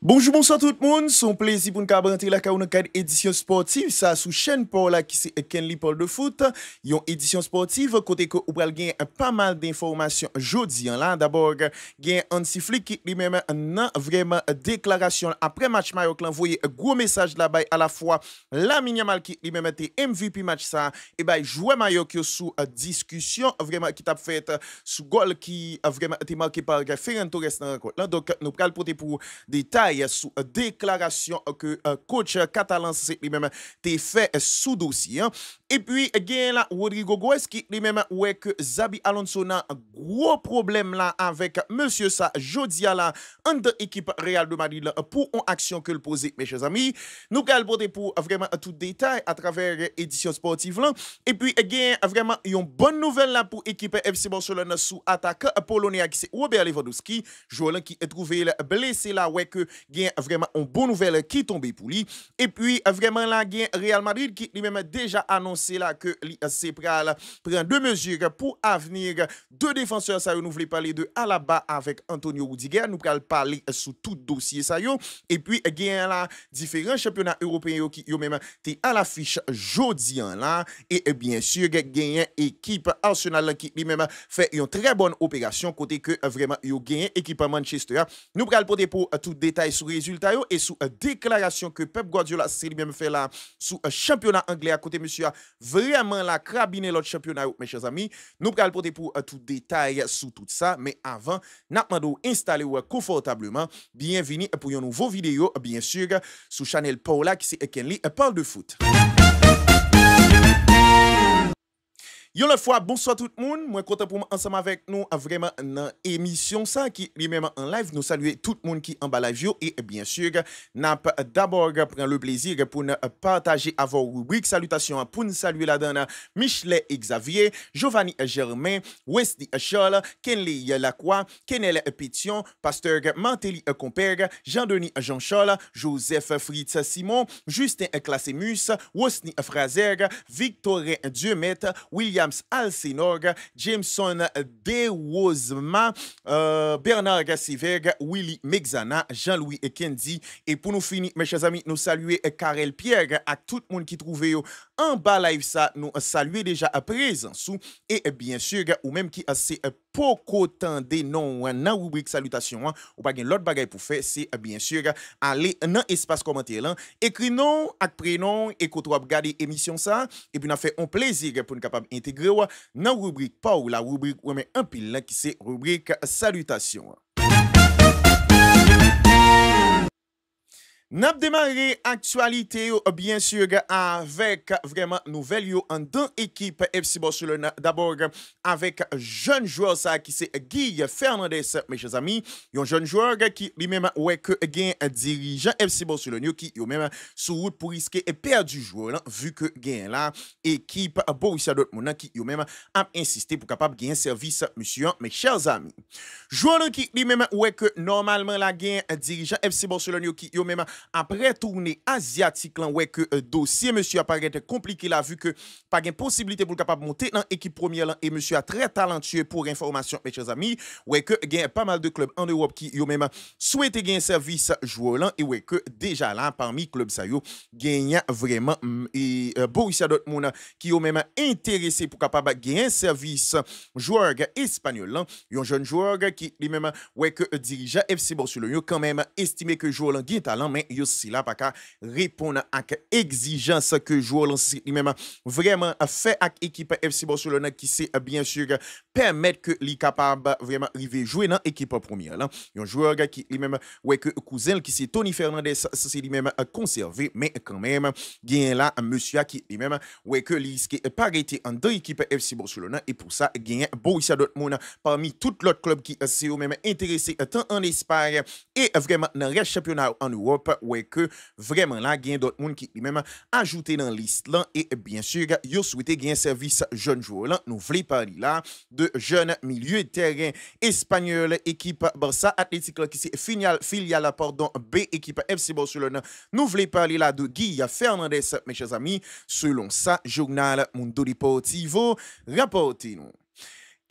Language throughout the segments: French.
Bonjour, bonsoir tout le monde. Son plaisir pour nous rentrer la cadre édition sportive. Ça, sous chaîne pour la qui c'est Kenley Paul de foot. Yon édition sportive, côté que vous pouvez gagner pas mal d'informations jeudi. Là, d'abord, gain Hansi Flick qui lui-même nan vraiment déclaration après match Maroc l'envoyé un gros message là-bas à la fois la Yamal qui lui-même était MVP match ça et ben joueur Maroc sous discussion vraiment qui t'a fait sous goal qui a vraiment été marqué par Ferran Torres dans la rencontre. Là, donc nous pral porter pour détail sous déclaration que coach catalan c'est lui-même t'es fait sous dossier. Et puis gain là Rodrigo Goes qui lui-même ouais que Xabi Alonso n'a un gros problème là avec monsieur ça jodia là en de équipe Real de Madrid là, pour une action que le poser mes chers amis. Nous allons porter pour vraiment tout détail à travers édition sportive là. Et puis gain vraiment une bonne nouvelle là pour équipe FC Barcelone sous attaque polonais qui c'est Robert Lewandowski, joueur qui est trouvé blessé là ouais que gain vraiment une bonne nouvelle qui tombé pour lui. Et puis vraiment là gain Real Madrid qui lui-même déjà annoncé là que c'est prend deux mesures pour avenir deux défenseurs ça nous voulons parler de Alaba avec Antonio Rudiger, nous allons parler sous tout dossier ça yo. Et puis gain là différents championnats européens qui yo même t'es à l'affiche jodi là et bien sûr gain équipe Arsenal qui lui-même fait une très bonne opération côté que vraiment yo gain équipe Manchester. Nous allons porter pour tout détail sur résultat et sur déclaration que Pep Guardiola c'est lui-même fait là sous championnat anglais à côté monsieur vraiment la crabiner l'autre championnat mes chers amis. Nous allons porter pour tout détail sur tout ça mais avant n'a demandé installer confortablement. Bienvenue pour une nouvelle vidéo bien sûr sur channel Paula qui c'est Kenley parle de foot. Yo la fois, bonsoir tout le monde. Moi content pour ensemble avec nous vraiment dans émission ça qui lui-même en live. Nous saluer tout le monde qui en bas live et bien sûr n'a d'abord prend le plaisir pour nous partager avant rubrique salutations pour nous saluer la donne Michelet Xavier, Giovanni Germain, Wesley Charles, Kenley Lacroix, Kenel Pétion, Pasteur Mantelli Compère, Jean-Denis Jean-Charles, Joseph Fritz Simon, Justin Classemus, Wosni Fraser, Victorin Diemet, Williams Alcenorg, Jameson De Wozma, Bernard Gassiverg, Willy Mexana, Jean-Louis Kendi. Et pour nous finir, mes chers amis, nous saluer Karel Pierre à tout le monde qui trouve en bas live ça, nous saluer déjà à présent sous et bien sûr ou même qui a c'est beaucoup temps des noms dans rubrique salutations ou pas l'autre bagaille pour faire c'est bien sûr aller dans espace commentaire là écrit nom avec prénom et quand on regarder émission ça et puis on a fait un plaisir pour nous capable intégrer dans rubrique pas ou la rubrique ou mais un pile là qui c'est rubrique salutations. N'a démarré actualité bien sûr avec vraiment nouvelle yo en dans équipe FC Barcelone d'abord avec jeune joueur ça qui c'est Guy Fernandez mes chers amis, un jeune joueur qui lui-même ouais que gain dirigeant FC Barcelone qui yo même sur route pour risquer et perdre du joueur là, vu que gain là équipe Borussia Dortmund qui yo même a insisté pour capable gagner service monsieur mes chers amis. Joueur qui lui-même ouais que normalement la gain dirigeant FC Barcelone qui yo même après tournée asiatique là ouais que dossier monsieur apparaît compliqué là vu que pas de possibilité pour capable monter dans équipe première là et monsieur a très talentueux pour information mes chers amis ouais que gain pas mal de clubs en Europe qui yo même souhaité gagner service joueur là et ouais que déjà là parmi clubs ça yo gagne vraiment et Borussia Dortmund qui yo même intéressé pour capable gagner service joueur espagnol là un jeune joueur qui lui-même ouais que dirigeant FC Barcelone quand même estimé que joueur là gagne talent mais yo si là pas qu'à répondre à exigence que joueur lui-même vraiment fait avec équipe FC Barcelone qui c'est bien sûr permettre que li capable vraiment arriver jouer dans équipe première là un joueur qui lui-même ouais que cousin qui c'est Tony Fernandez c'est lui-même conservé mais quand même gain là monsieur qui lui-même ouais que li qui pas arrêté en deux équipes FC Barcelone et pour ça gain Borussia Dortmund parmi tout l'autre club qui c'est même intéressé tant en Espagne et vraiment dans le championnat en Europe ouais que vraiment là gain d'autres monde qui lui-même ajouté dans liste là et bien sûr yo souhaité gagner service jeune joueur là nous voulons parler là de jeunes milieu de terrain espagnol équipe Barça Athletic qui c'est filiale pardon B équipe FC Barcelone nous voulons parler là de Guy Fernandez mes chers amis selon ça journal Mundo Deportivo rapportez nous.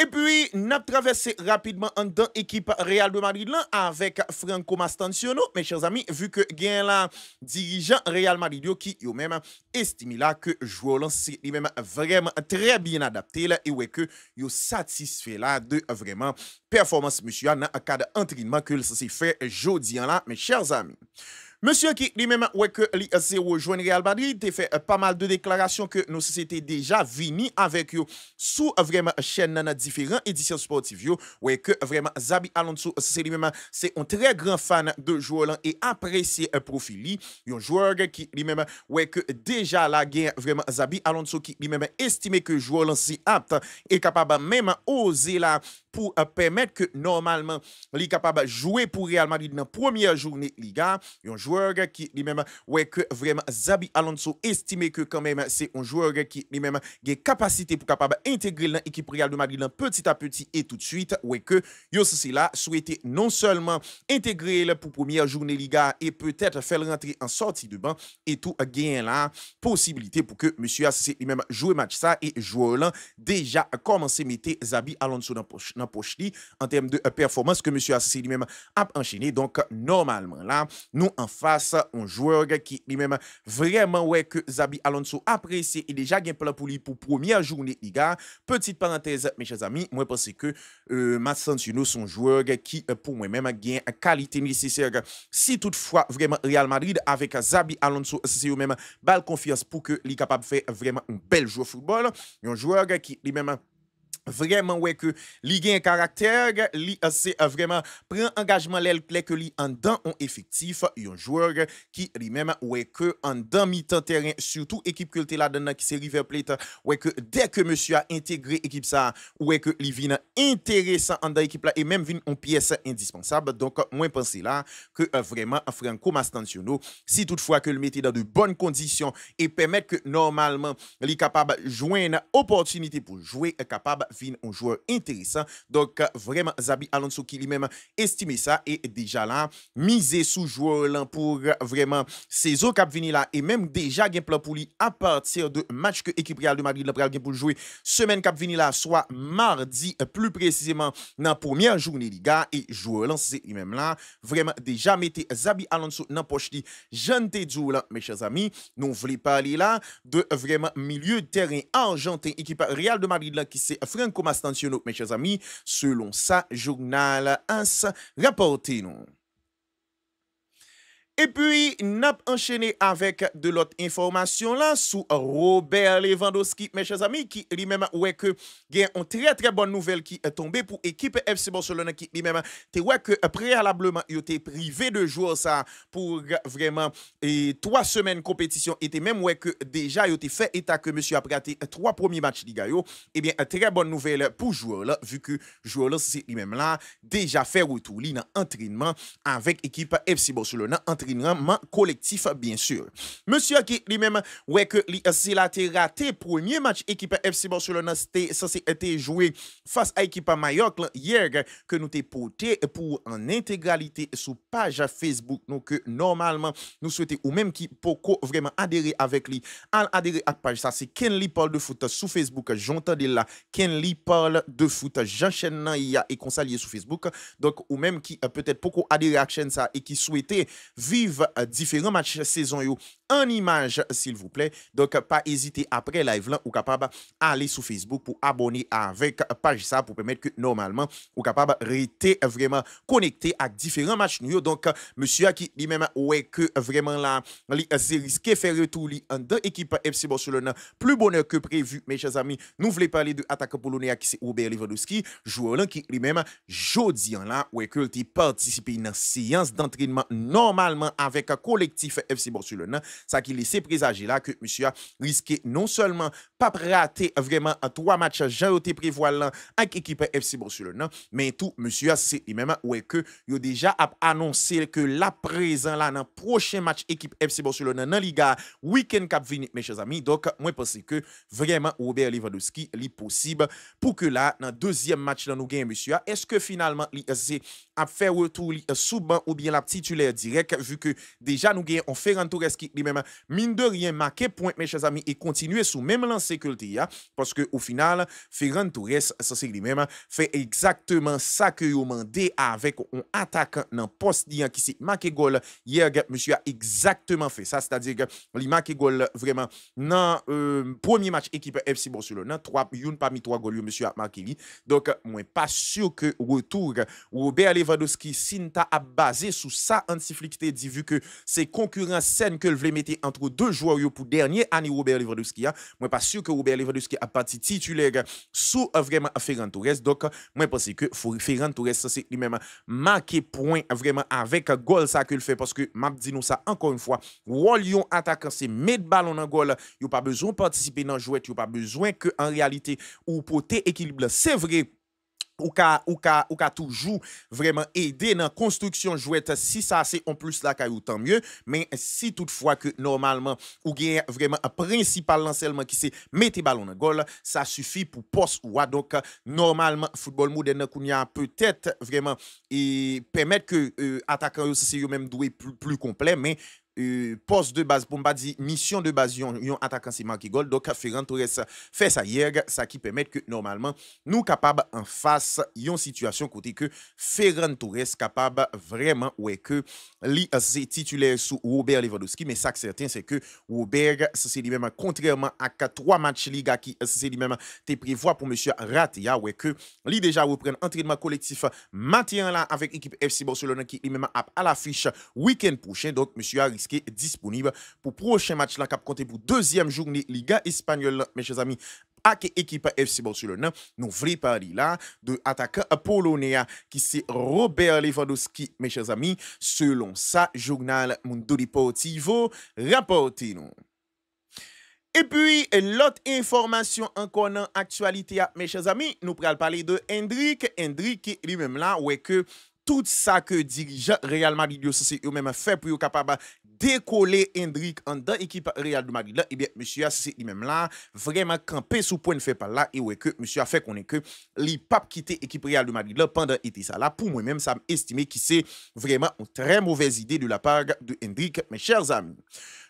Et puis, n'a traversé rapidement en dans équipe Real de Madrid là avec Franco Mastantuono, mes chers amis, vu que gain là dirigeant Real Madrid yo qui yo même estime là que joueur là c'est lui même vraiment très bien adapté là et ouais que yo satisfait là de vraiment performance monsieur dans un cadre d'entraînement que ça s'est fait jeudi là, mes chers amis. Monsieur qui lui-même ouais que li s'est rejoint Real Madrid, t'es fait pas mal de déclarations que nos sociétés déjà vini avec yo sous vraiment chaîne dans différentes éditions sportives yo, ouais que vraiment Xabi Alonso c'est lui-même c'est un très grand fan de joueur là et apprécié profil li, un joueur qui lui-même ouais que déjà la gain vraiment Xabi Alonso qui lui-même estimé que joueur là si apte et capable même oser là pour permettre que normalement il est capable de jouer pour Real Madrid dans la première journée Liga, un joueur qui lui-même ouais que vraiment Xabi Alonso estimé que quand même c'est un joueur qui lui-même a capacité pour capable intégrer dans l'équipe Real de Madrid petit à petit et tout de suite ouais que yo c'est là souhaité non seulement intégrer pour première journée Liga et peut-être faire rentrer en sortie de banc et tout gagner la possibilité pour que monsieur lui-même jouer match ça et joueur là déjà commencé mettre Xabi Alonso dans poche en termes de performance que monsieur Assisi lui-même a enchaîné. Donc, normalement, là, nous en face, un joueur qui lui-même vraiment, ouais, que Xabi Alonso apprécie et déjà gain plan pour lui pour première journée Liga. Petite parenthèse, mes chers amis, moi, je pense que Mastantuono, son joueur qui, pour moi-même, a gain qualité nécessaire. Si toutefois, vraiment, Real Madrid avec Xabi Alonso, c'est eux-mêmes, balle confiance pour que lui capable de faire vraiment un bel jeu de football. Un joueur qui lui-même vraiment ouais que li gen caractère li c'est vraiment prend engagement l'aile que li en dans un effectif un joueur qui lui même ouais que en dans mi-temps terrain surtout équipe que là dedans qui c'est River Plate ouais que dès que monsieur a intégré équipe ça ouais que li vient intéressant en dans équipe là et même vient une pièce indispensable donc moi penser là que vraiment Franco Mastantuono si toutefois que le mettait dans de bonnes conditions et permettre que normalement li capable joindre opportunité pour jouer capable un joueur intéressant. Donc, vraiment, Xabi Alonso qui lui-même estimé ça et déjà là, misé sous joueur là pour vraiment saison cap vini là et même déjà gain plan pour lui à partir de match que équipe Real de Madrid là pour jouer semaine cap vini là soit mardi plus précisément dans première journée Liga et joueur là c'est lui-même là vraiment déjà mettez Xabi Alonso dans poche li jeune Tedjou là mes chers amis nous voulons parler là de vraiment milieu de terrain argentin équipe Real de Madrid là qui c'est Franco Mastantuono, mes chers amis, selon ça, journal AS, rapportez-nous. Et puis, n'a enchaîné avec de l'autre information là sous Robert Lewandowski, mes chers amis, qui lui-même ouais que il y a une très bonne nouvelle qui est tombée pour l'équipe FC Barcelone qui lui-même te ouais que préalablement il était privé de joueurs ça pour vraiment 3 semaines compétition était même ouais que déjà il était fait état que monsieur a raté 3 premiers matchs Liga yo. Et bien très bonne nouvelle pour joueur là vu que joueur là c'est lui-même là déjà fait retour li dans entraînement avec équipe FC Barcelone collectif bien sûr. Monsieur qui lui-même ouais que s'il a raté premier match équipe FC Barcelone c'était censé être joué face à équipe Mallorca hier que nous t'ai porté pour en intégralité sur page Facebook donc que normalement nous souhaitons ou même qui pourquoi vraiment adhérer avec lui adhérer à page ça c'est Kenley parle de foot sur Facebook j'entendais là Kenley parle de foot j'enchaîne il y a et conseiller sur Facebook donc ou même qui peut-être pourquoi adhérer à chaîne ça et qui souhaitait vivre différents matchs saison yo en image s'il vous plaît donc pas hésiter après live là ou capable aller sur Facebook pour abonner avec page ça pour permettre que normalement ou capable rester vraiment connecté à différents matchs nous donc monsieur qui lui même ouais que vraiment là c'est risqué faire retour li en deux équipes FC Barcelone plus bonheur que prévu mes chers amis nous voulons parler de attaquant polonais qui c'est Robert Lewandowski joueur là qui lui même jodi là ouais que il participé dans séance d'entraînement normalement avec un collectif FC Barcelone ça qui laissait présager là que monsieur a risqué non seulement pas rater vraiment 3 matchs Jean été prévoir là avec équipe FC Barcelone mais tout monsieur a c'est lui-même ouais que yo déjà a annoncé que la présent là dans prochain match équipe FC Barcelone dans Liga week-end cap vini mes chers amis donc moi pense que vraiment Robert Lewandowski li possible pour que là dans deuxième match là nous gagne monsieur est-ce que finalement c'est a fait retour sous banc ou bien la titulaire direct vu que déjà nous gagnons Ferran Torres qui lui-même mine de rien marqué point mes chers amis et continuer sous même lancé que le tia parce que au final Ferran Torres ça c'est lui-même fait exactement ça que yo mandé avec un attaquant dans poste qui s'est marqué goal hier monsieur a exactement fait ça c'est-à-dire que il marqué goal vraiment dans premier match équipe FC Barcelone 3 une parmi 3 goals monsieur a marqué lui donc moi pas sûr que retour Robert Lewandowski Sinta a basé sur ça anti-fliquité dit vu que c'est concurrence saine que le voulait mettre entre deux joueurs pour dernier année Robert Lewandowski moi pas sûr que Robert Lewandowski a parti titulaire sous vraiment Ferran Torres donc moi pense que Ferran Torres c'est lui-même marqué point vraiment avec goal ça que le fait parce que m'a dit nous ça encore une fois Lyon attaquant c'est mettre ballon dans goal il pas besoin de participer dans jouet il pas besoin que en réalité ou porter équilibre c'est vrai ou ka toujours vraiment aider dans construction jouette si ça c'est en plus là caillou tant mieux mais si toutefois que normalement ou gain vraiment un principal lancement qui c'est mettre ballon dans goal ça suffit pour poste ou donc normalement football moderne kounya peut-être vraiment et permettre que attaquant c'est eux même doué plus complet mais poste de base pour pas dire mission de base yon attaquant c'est marqué goal donc Ferran Torres fait ça hier ça qui permet que normalement nous capable en face yon situation côté que Ferran Torres capable vraiment ouais que li c'est titulaire sous Robert Lewandowski mais ça certain c'est que Robert c'est lui-même contrairement à 3 matchs liga qui c'est lui-même te prévoit pour monsieur Ratia ouais que li déjà reprendre entraînement collectif matin là avec équipe FC Barcelone qui lui-même à l'affiche week-end prochain donc monsieur a risqué disponible pour prochain match là cap compter pour deuxième journée Liga espagnole mes chers amis avec équipe FC Barcelone nous voulons parler là de attaquant polonais qui c'est Robert Lewandowski mes chers amis selon ça journal Mundo Deportivo rapporté nous. Et puis, l'autre information encore dans l'actualité, mes chers amis, nous pourrons parler de Hendrik. Hendrik qui lui-même là, ouais que tout ça que dirigeant Real Madrid, c'est eux-mêmes fait pour être capable décoller Hendrik en dans l'équipe Real de Madrid là, et bien monsieur c'est lui-même là vraiment campé sous point de fait par là et ouais que monsieur a fait qu'on est que li pas quitter l'équipe Real de Madrid là pendant été ça là pour moi même ça m'estimer qui c'est vraiment une très mauvaise idée de la part de Hendrik mes chers amis.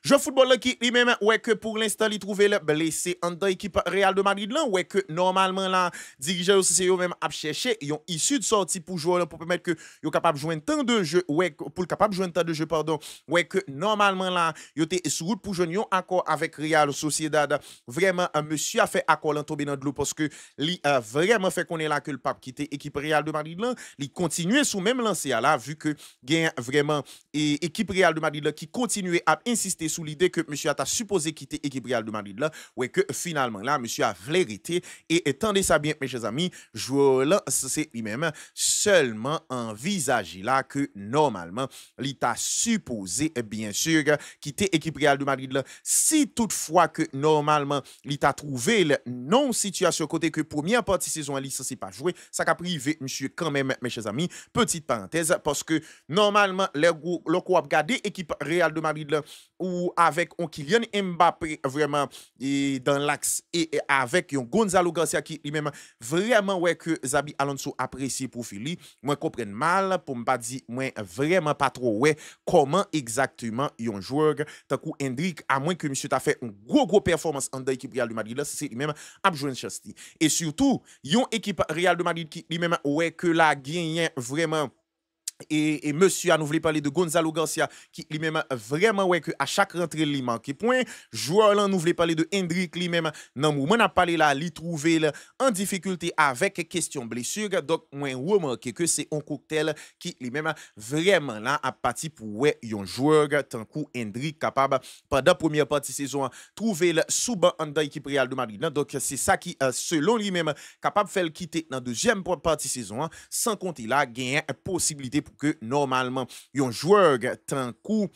Joueur football qui lui-même ouais que pour l'instant il trouvé le blessé en dans l'équipe Real de Madrid là ouais que normalement là dirigeant aussi c'est eux même à chercher ils ont issu de sortie pour jouer pour permettre que yo capable jouer tant de jeu ouais pour capable jouer tant de jeu pardon ouais que normalement là yo était sur route pour jouer un accord avec Real Sociedad vraiment monsieur a fait accord en tomber dans de l'eau parce que li a vraiment fait qu'on est là que le pape quitter équipe Real de Madrid là il continuer sous même lancé là vu que gain vraiment et équipe Real de Madrid là qui continue à insister sous l'idée que monsieur a supposé quitter équipe Real de Madrid là ouais que finalement là monsieur a vérité et attendez ça bien mes chers amis joueur là c'est lui-même seulement envisager là que normalement l'état supposé bien sûr quitter équipe Real de Madrid là si toutefois que normalement l'état trouvé le non situation côté que première partie saison ali ça c'est pas joué ça qu'a privé monsieur quand même mes chers amis petite parenthèse parce que normalement le co a regardé équipe Real de Madrid là ou avec un Kylian Mbappé vraiment et dans l'axe et avec un Gonzalo Garcia qui lui-même vraiment ouais que Xabi Alonso apprécie profil lui moi comprendre mal pour me pas dire moi vraiment pas trop ouais comment exactement un joueur tant que Hendrik à moins que monsieur t'a fait une gros performance en équipe Real de Madrid là c'est lui-même a joué Chelsea et surtout une équipe Real de Madrid qui lui-même ouais que la gagne vraiment et monsieur a nous voulait parler de Gonzalo Garcia qui lui-même vraiment ouais que à chaque rentrée il manque point joueur là nous voulait parler de Hendrik lui-même non moment a parlé là il trouvé en difficulté avec question blessure donc moi remarqué que c'est un cocktail qui lui-même vraiment là a parti pour ouais un joueur tant que Hendrik capable pendant première partie saison trouver sous banc en équipe Real de Madrid donc c'est ça qui selon lui-même capable faire le quitter dans deuxième partie saison sans compter là gagner possibilité pour que normalement un joueur tant coup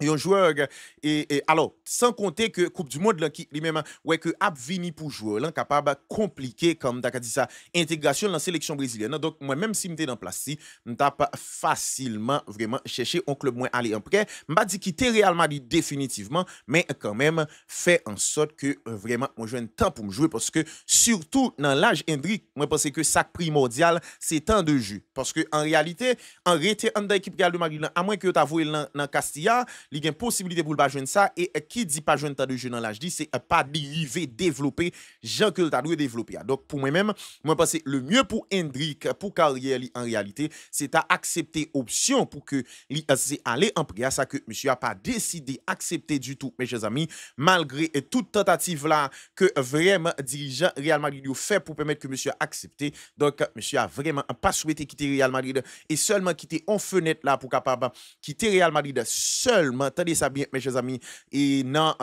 un joueur et alors sans compter que Coupe du monde là qui lui-même ouais que a vini pour jouer là capable compliqué comme t'as dit ça intégration dans la sélection brésilienne donc moi même si m'étais dans place si m't'a pas facilement vraiment chercher un club moins aller en prêt m'a dit quitter Real Madrid définitivement mais quand même fait en sorte que vraiment moi j'ai un temps pour me jouer parce que surtout dans l'âge Hendrik moi pense que ça primordial c'est temps de jeu parce que en réalité en équipe Real de Madrid à moins que tu as voué dans Castilla il y a une possibilité pour le pas jouer ça et qui dit pas jouer temps de jeu dans l'âge dit c'est pas dériver développer Jean que tu as développer donc pour moi-même moi pense le mieux pour Hendrik pour carrière en réalité c'est à accepter option pour que c'est aller en prière ça que monsieur a pas décidé accepter du tout mes chers amis malgré toute tentative là que vraiment dirigeant Real Madrid fait pour permettre que monsieur accepter donc monsieur a vraiment pas souhaité quitter Real Madrid et seulement quitter en fenêtre là pour capable quitter Real Madrid seulement attendez ça bien mes chers amis et dans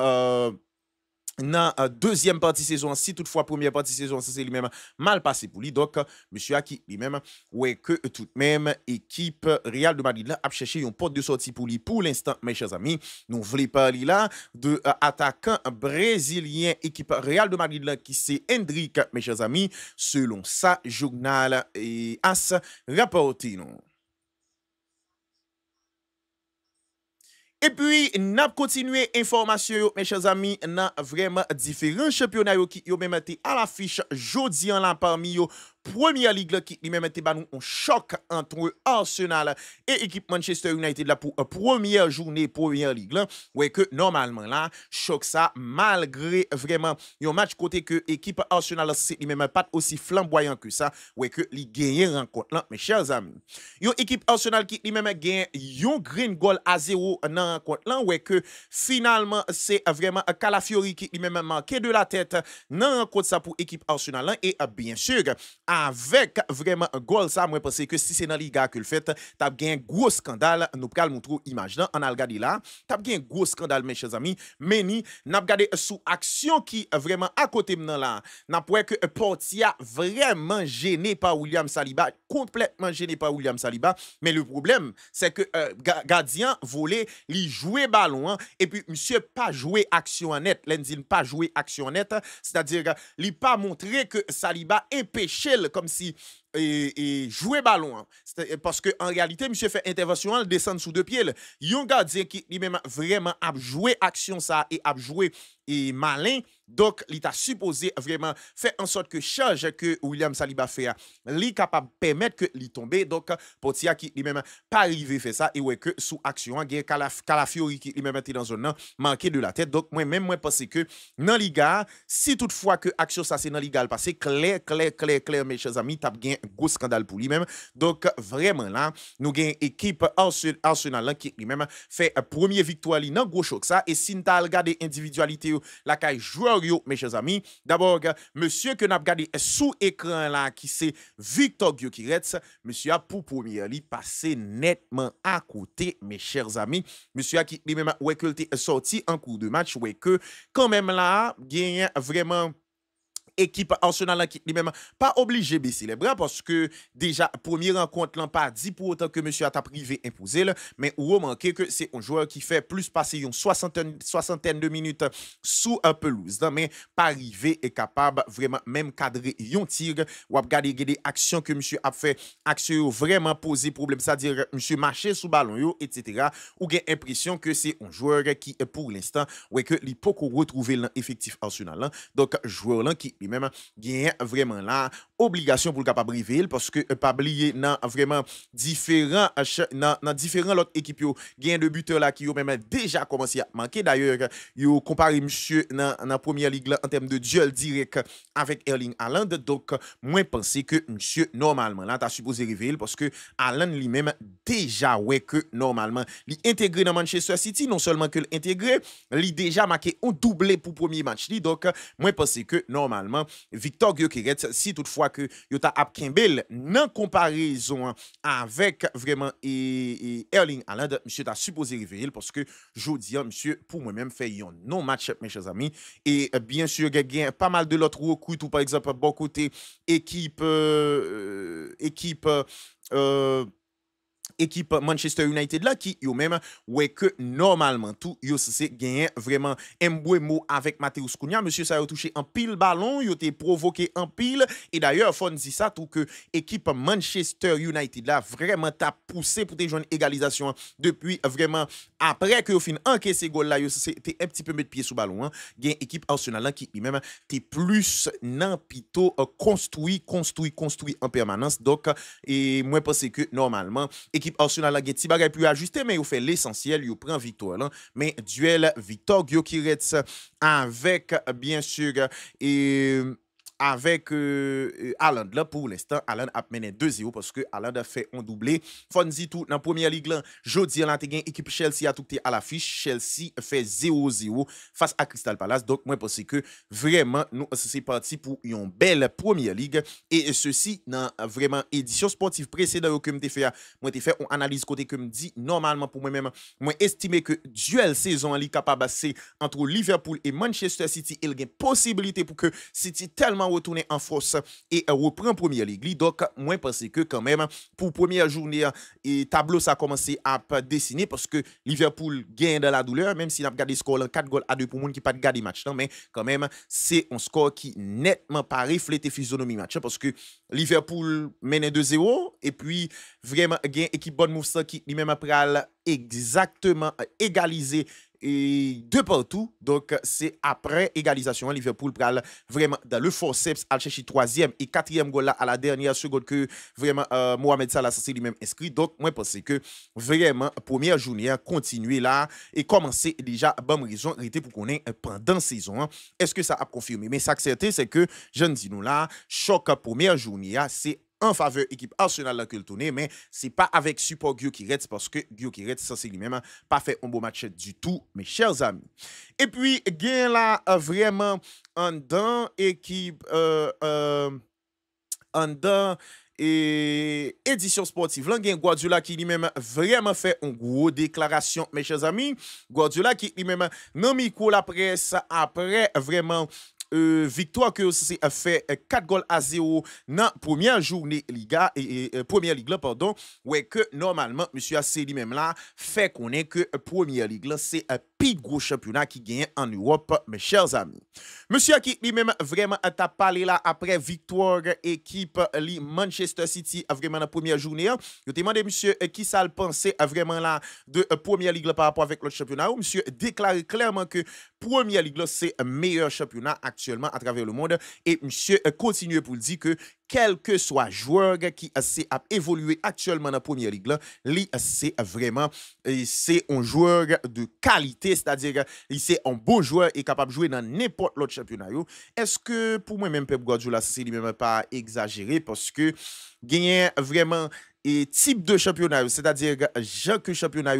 deuxième partie saison si toutefois première partie saison c'est lui-même mal passé pour lui donc monsieur a qui lui-même ouais que tout même équipe Real de Madrid là a cherché une porte de sortie pour lui pour l'instant mes chers amis nous voulons parler là de attaquant brésilien équipe Real de Madrid là qui c'est Hendrik mes chers amis selon ça journal et AS rapporté non. Et puis, n'a continué information, mes chers amis, dans vraiment différents championnats qui ont même été à l'affiche jeudi en là parmi eux. Première ligue là, qui lui-même était un choc entre Arsenal et équipe Manchester United là pour première journée première ligue là ouais que normalement là choc ça malgré vraiment un match côté que équipe Arsenal c'est lui-même pas aussi flamboyant que ça ouais que li gagné rencontre là mes chers amis une équipe Arsenal qui lui-même gagne un green goal à 0 dans rencontre là ouais que finalement c'est vraiment Calafiori qui lui-même marqué de la tête dans rencontre ça pour équipe Arsenal là et bien sûr avec vraiment un goal ça moi pense que si c'est dans Liga que le fait t'as gagné un gros scandale nous pral montrer image là on a regardé là t'as gagné un gros scandale mes chers amis mais ni n'a regardé sous action qui vraiment à côté maintenant là n'a pas que Portia vraiment gêné par William Saliba complètement gêné par William Saliba mais le problème c'est que gardien volé lui jouer ballon hein, et puis monsieur pas jouer action nette l'endine pas jouer action nette c'est-à-dire il pas montré que Saliba empêché comme si et jouer ballon hein. Parce que en réalité monsieur fait intervention il descend sous deux pieds yon gardien qui lui-même vraiment a joué action ça et a joué et malin donc il t'a supposé vraiment faire en sorte que charge que William Saliba fait li capable permettre que li tomber donc Portia qui lui-même pas arrivé faire ça et ouais que sous action gain Calafiori qui lui-même était dans zone manqué de la tête donc moi même moi pense que dans Liga si toutefois que action ça c'est dans Liga passé clair mes chers amis t'a gain gros scandale pour lui-même donc vraiment là nous gain équipe Arsenal qui lui-même fait premier victoire li dans gros choc ça et si t'as regardé individualité la caille joueur yo mes chers amis d'abord monsieur que n'a regardé sous écran là qui c'est Victor Gyökeres monsieur a pour première li passé nettement à côté mes chers amis monsieur a qui lui-même ouais que sorti en cours de match ouais que quand même là gagne vraiment équipe Arsenal qui lui-même pas obligé de baisser les bras parce que déjà première rencontre là pas dit pour autant que monsieur a privé imposé mais ou remarquez que c'est un joueur qui fait plus passer une soixantaine de minutes sous un pelouse mais pas arrivé et capable vraiment même cadrer un tir ou regarder des actions que monsieur a fait action vraiment posé problème c'est-à-dire monsieur marcher sous ballon yo etc. ou gain impression que c'est un joueur qui pour l'instant ouais que il peut retrouver l'effectif Arsenal là. Donc joueur là qui même gagne vraiment là obligation pour le capable river parce que pas oublier dans vraiment différents l'autre équipe yo gagne de buteurs là qui ont même déjà commencé à manquer d'ailleurs yo comparé monsieur dans première ligue là en termes de duel direct avec Erling Haaland donc moi penser que monsieur normalement là t'as supposé river parce que Haaland lui-même déjà ouais que normalement il intégré dans Manchester City non seulement que l'intégré il déjà marqué un doublé pour premier match donc moi penser que normalement Victor Gyökeres si toutefois que Yota Apkimbel dans comparaison avec vraiment Erling Haaland monsieur t'a supposé réveiller parce que jodi monsieur pour moi-même fait un non match mes chers amis et bien sûr il y a pas mal de l'autre recrues ou par exemple bon côté équipe équipe Manchester United là qui yo même ouais que normalement tout yo c'est gagné vraiment Mbeumo avec Mateus Cunha monsieur ça a touché un pile ballon yo t'es provoqué un pile et d'ailleurs faut dire ça tout que équipe Manchester United là vraiment t'a poussé pour te joindre égalisation depuis vraiment après que au fin encaissé goal là yo c'était un petit peu mettre pied sous ballon hein gain équipe Arsenal là qui lui-même t'es plus nan pito construit en permanence donc et moi pense que normalement équipe Arsenal a petit bagay plus ajusté mais il fait l'essentiel il prend victoire là mais duel Victor Gyökeres avec bien sûr et avec Haaland là pour l'instant Haaland a mené 2-0 parce que Haaland a fait un doublé Fonzi tout dans première ligue là jodi là t'es équipe Chelsea a tout à l'affiche Chelsea fait 0-0 face à Crystal Palace donc moi pense que vraiment nous c'est parti pour une belle première ligue et ceci dans vraiment édition sportive précédente que me fait moi t'ai fait une analyse côté que me dit normalement pour moi même moi estimer que duel saison est capable c'est entre Liverpool et Manchester City il y a possibilité pour que City tellement retourner en force et reprend première ligue donc moi pense que quand même pour première journée et tableau ça a commencé à dessiner parce que Liverpool gagne dans la douleur même s'il a gardé score 4 goals à 2 pour monde qui pas gardé match non mais quand même c'est un score qui nettement pas reflété physionomie match parce que Liverpool mène 2-0 et puis vraiment gagne équipe Bournemouth qui lui-même après exactement égalisé et de partout donc c'est après égalisation Liverpool pral vraiment dans le forceps à chercher troisième et quatrième goal là à la dernière seconde que vraiment Mohamed Salah c'est lui-même inscrit donc moi pense que vraiment première journée a continué là et commencer déjà bonne raison arrêter pour qu'on ait pendant saison est-ce que ça a confirmé mais ça certain c'est que je ne dis nous là choc première journée c'est en faveur équipe Arsenal là que le tourné mais c'est pas avec support Gyökeres parce que Gyökeres ça c'est lui-même pas fait un beau match du tout mes chers amis et puis gain là vraiment en dans équipe en dans et édition sportive là gain Guardiola qui lui-même vraiment fait une grosse déclaration mes chers amis Guardiola qui lui-même non micro la presse après vraiment victoire que c'est fait 4 goals à 0 dans première journée Liga et première ligue là pardon ouais que normalement monsieur assez lui-même là fait connaît que première ligue là c'est un plus gros championnat qui gagne en Europe mes chers amis monsieur qui lui-même vraiment a parlé là après victoire équipe Manchester City vraiment dans première journée je demandé monsieur qui ça le pensait vraiment là de première ligue là par rapport avec l'autre championnat monsieur déclaré clairement que première ligue là c'est un meilleur championnat actuellement à travers le monde et monsieur continue pour dire que quel que soit joueur qui a évolué actuellement dans la première ligue là, c'est vraiment c'est un joueur de qualité, c'est-à-dire c'est un bon joueur et capable de jouer dans n'importe l'autre championnat. Est-ce que pour moi même Pep Guardiola c'est lui-même pas exagéré parce que gagner vraiment et type de championnat, c'est-à-dire que championnat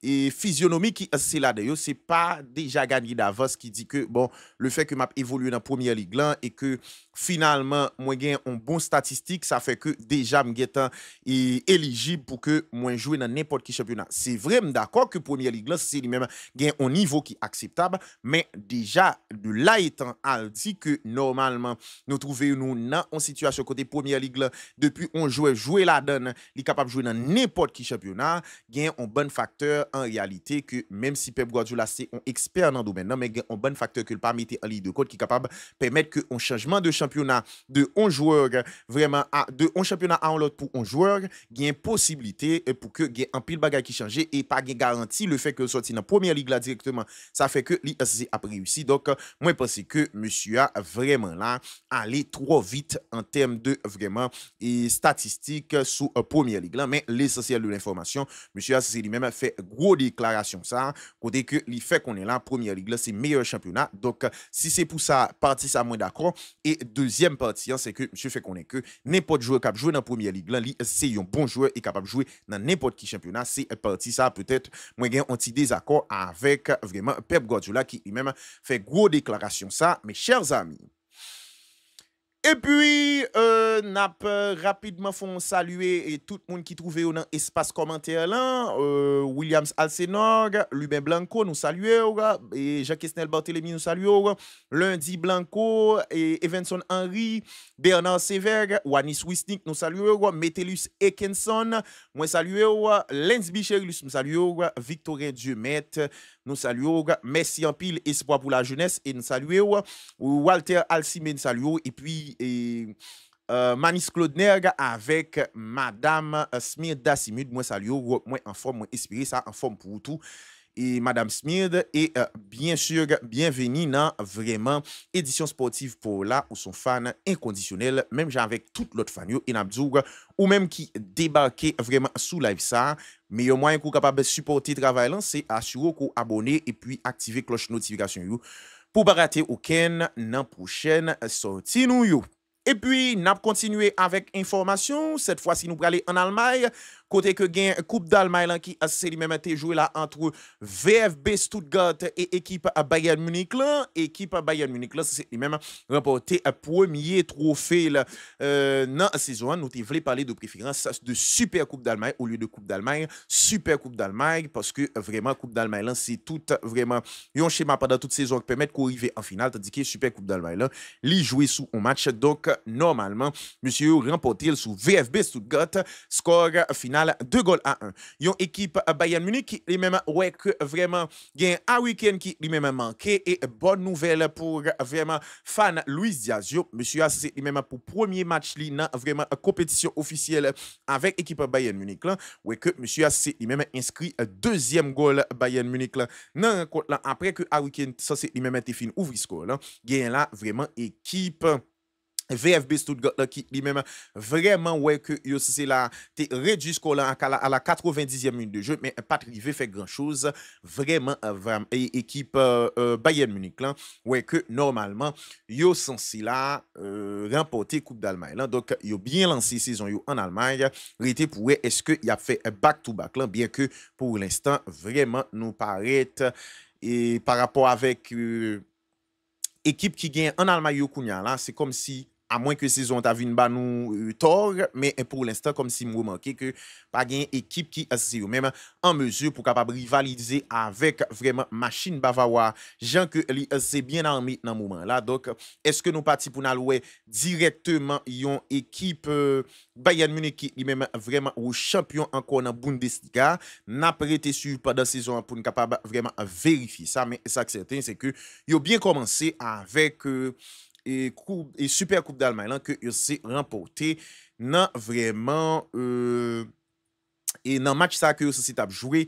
et physionomie qui c'est là d'ailleurs c'est pas déjà gagné d'avance qui dit que bon le fait que m'a évolué dans première ligue là et que finalement moi gagne un bon statistique ça fait que déjà m'étant éligible pour que moi jouer dans n'importe quel championnat c'est vraiment d'accord que première ligue là c'est lui-même gagne un niveau qui est acceptable mais déjà de là étant à dit que normalement nous trouvons nous dans une situation côté première ligue là depuis on jouer la donne il est capable de jouer dans n'importe quel championnat gagne un bon facteur en réalité que même si Pep Guardiola c'est un expert dans le domaine mais un bon facteur que le pas mettre en ligne de compte qui est capable de permettre que un changement de championnat de un joueur vraiment de un championnat à un autre pour un joueur gagne possibilité pour que gagne un pile bagage qui change et pas gagne garantie le fait que sorti dans première ligue là directement ça fait que l'ISC a réussi donc moi je pense que monsieur a vraiment là aller trop vite en termes de vraiment et statistiques sous première ligue là mais l'essentiel de l'information monsieur a lui-même fait gros déclaration ça côté que il fait qu'on est là première ligue là c'est meilleur championnat donc si c'est pour ça partie ça moins d'accord et deuxième partie c'est que monsieur fait qu'on est que n'importe joueur capable jouer dans première ligue là c'est un bon joueur et capable de jouer dans n'importe qui championnat c'est partie ça peut-être moi gain un petit désaccord avec vraiment Pep Guardiola qui lui-même fait gros déclaration ça mes chers amis Et puis, n'a rapidement font saluer et tout le monde qui trouve dans espace commentaire là. Williams Alcenog, Lubin Blanco, nous saluons. Et Jacques-Esnel Barthélemy, nous saluons. Lundi Blanco, et Evanson Henry, Bernard Severg, Wanis Wisnik, nous saluons. Metellus Ekenson, moi saluons. Lenz Bicherus, nous saluons. Victorien Diemet, nous saluons. Merci en pile, espoir pour la jeunesse, et nous saluons. Walter Alcimé, nous saluons. Et puis, Manis Claude Nerg avec Madame Smirda Simud. Moi, salut, moi en forme, moi inspiré, ça en forme pour tout. Et Madame Smird, et bien sûr, bienvenue dans vraiment édition sportive pour là où sont fans inconditionnels, même avec tout l'autre fan, et ou même qui débarquait vraiment sous live ça. Mais le moyen qu'on capable de supporter le travail, c'est assurer qu'on abonne et puis activer cloche notification pour ne pas rater aucun dans prochaine sortie nous. Et puis, nous avons continué avec information. Cette fois-ci, nous allons aller en Allemagne. Côté que gain Coupe d'Allemagne qui a lui-même été joué là entre VfB Stuttgart et équipe Bayern Munich là. Équipe Bayern Munich là, c'est lui-même remporté un premier trophée là, dans la saison. Nous voulons parler de préférence de Super Coupe d'Allemagne au lieu de Coupe d'Allemagne. Super Coupe d'Allemagne parce que vraiment Coupe d'Allemagne là, c'est tout vraiment un schéma pendant toute saison qui permet qu'on arrive en finale. Tandis que Super Coupe d'Allemagne là, lui jouer sous un match. Donc, normalement, monsieur remporté sous VfB Stuttgart, score final 2-1. Yon équipe Bayern Munich qui lui-même ouais que vraiment gain un week-end qui lui-même manqué et bonne nouvelle pour vraiment fan Luis Diaz. Monsieur a c'est lui-même pour premier match li dans vraiment compétition officielle avec équipe Bayern Munich là ouais que monsieur a c'est lui-même inscrit deuxième goal Bayern Munich là non après que un week-end ça c'est lui-même été fini ouvrir score là gain là vraiment équipe VfB Stuttgart là, qui lui-même vraiment ouais que c'est là t'es réduit score là à la 90e minute de jeu mais pas arrivé fait grand chose vraiment équipe Bayern Munich là ouais que normalement yo censé là remporter Coupe d'Allemagne là donc yo bien lancé saison yo en Allemagne rété pour est-ce que il a fait back to back là bien que pour l'instant vraiment nous paraît et par rapport avec équipe qui gagne en Allemagne yo kounya là c'est comme si à moins que saison t'a vinn ba nous tort mais pour l'instant comme si moi manqué que pas gain équipe qui est même en mesure pour capable rivaliser avec vraiment machine bavarois Jean que c'est bien armé dans moment là donc est-ce que nous parti pour aller directement yon équipe Bayern Munich qui lui-même vraiment au champion encore dans Bundesliga n'a prêté sur pendant saison pour nous capable vraiment vérifier ça mais ça certain c'est que yo bien commencé avec et Super Coupe d'Allemagne que c'est remporté dans vraiment et dans match ça que c'est joué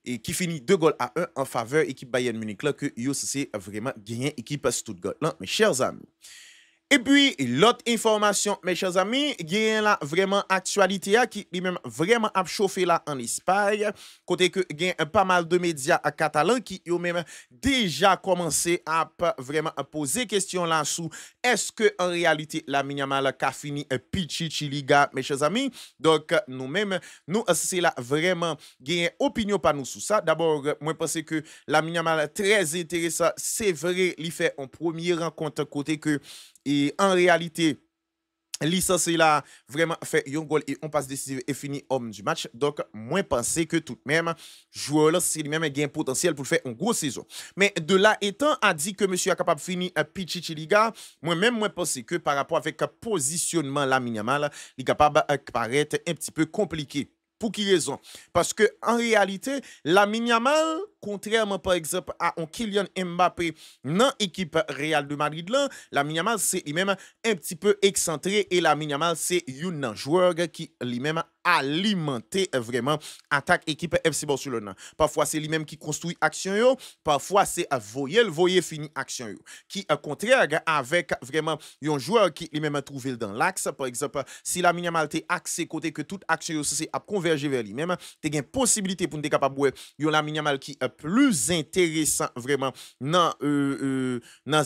et qui finit 2-1 en faveur équipe Bayern Munich là que c'est vraiment gagné équipe Stuttgart là mes chers amis. Et puis, l'autre information, mes chers amis, il y a là vraiment actualité qui lui-même vraiment a chauffé là en Espagne. Côté que il y a pas mal de médias catalans qui ont même déjà commencé à vraiment poser question là sous est-ce que en réalité la Yamal a fini Pichichi Liga, mes chers amis. Donc, nous-mêmes, nous, c'est là vraiment gain opinion par nous sur ça. D'abord, moi, je pense que la Yamal très intéressant. C'est vrai, il fait en première rencontre côté que et en réalité, licence là vraiment fait un goal et on passe décisif et fini homme du match. Donc, moi penser que tout de même, joueur là, c'est lui-même gain potentiel pour faire une grosse saison. Mais de là étant, a dit que monsieur est capable de finir un Pichichi Liga, moi-même, moi penser que par rapport avec le positionnement la Yamal, il est capable de paraître un petit peu compliqué. Pour qui raison? Parce que en réalité, la Yamal, contrairement par exemple à un Kylian Mbappé dans l'équipe Real de Madrid, là, la Yamal c'est lui-même un petit peu excentré et la Yamal c'est un joueur qui lui-même alimenter vraiment attaque équipe FC Barcelone. Parfois c'est lui-même qui construit action yo, parfois c'est voyer fini action yo. Qui au contraire avec vraiment un joueur qui lui-même trouvé dans l'axe par exemple si la Yamal t'est axé côté que toute action yo c'est à converger vers lui-même, tu as une possibilité pour être capable yo la Yamal qui plus intéressant vraiment dans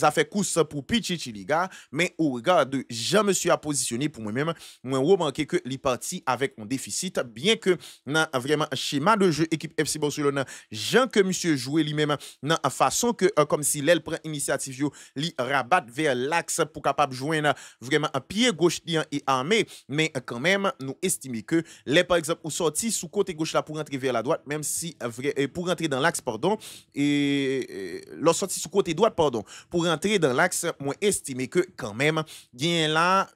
affaire course pour Pichichi Liga, mais au regard de Jean Monsieur a positionné pour moi-même, moi remarqué que les parti avec un déficit, bien que dans vraiment schéma de jeu équipe FC Barcelone, Jean que monsieur joué lui-même dans façon que comme si l'aile prend initiative yo, li rabat vers l'axe pour capable joindre vraiment un pied gauche et armé, mais quand même nous estimons que les par exemple ou sorti sous côté gauche là pour rentrer vers la droite, même si pour rentrer dans l'axe pardon et leur sorti sous côté droite pardon pour rentrer dans l'axe, moi estimé que quand même bien là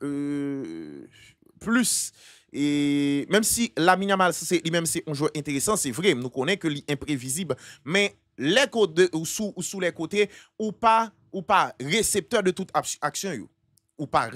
plus. Et même si Lamine Yamal, c'est lui-même c'est un joueur intéressant, c'est vrai, nous connaissons que l'imprévisible, mais les côtés ou sous les côtés ou pas récepteur de toute action yo, ou pas